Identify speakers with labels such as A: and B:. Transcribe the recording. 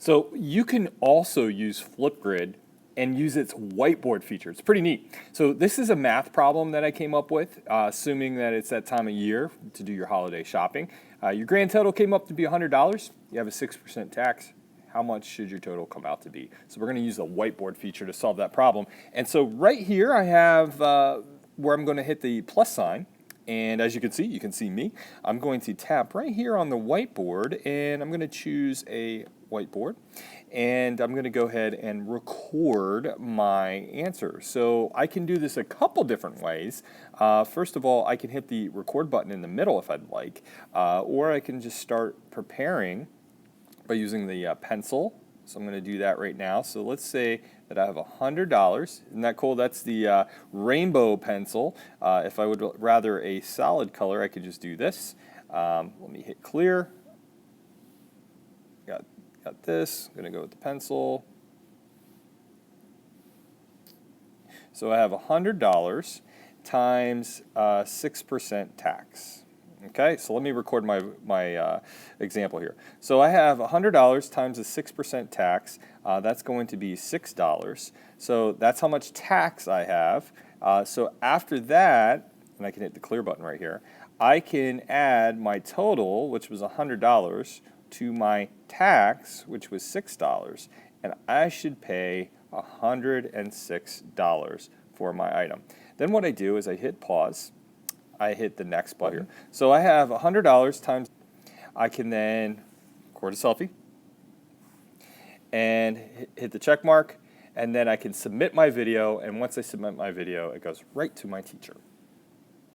A: So you can also use FlipGrid and use its whiteboard feature. It's pretty neat. So this is a math problem that I came up with, assuming that it's that time of year to do your holiday shopping. Your grand total came up to be $100. You have a 6% tax. How much should your total come out to be? So we're going to use the whiteboard feature to solve that problem. And so right here I have where I'm going to hit the plus sign. And as you can see me. I'm going to tap right here on the whiteboard, and I'm going to choose a whiteboard, and I'm going to go ahead and record my answer. So I can do this a couple different ways. First of all, I can hit the record button in the middle if I'd like, or I can just start preparing by using the pencil. So I'm going to do that right now. So let's say that I have $100. Isn't that cool? That's the rainbow pencil. If I would rather a solid color, I could just do this. Let me hit clear. Got this. I'm going to go with the pencil. So I have $100 times 6% tax. Okay, so let me record my example here. So I have $100 times a 6% tax. That's going to be $6. So that's how much tax I have. So after that, and I can hit the clear button right here, I can add my total, which was $100, to my tax, which was $6. And I should pay $106 for my item. Then what I do is I hit pause. I hit the next button here. So I have $100 times, I can then record a selfie and hit the check mark, and then I can submit my video, and once I submit my video, it goes right to my teacher.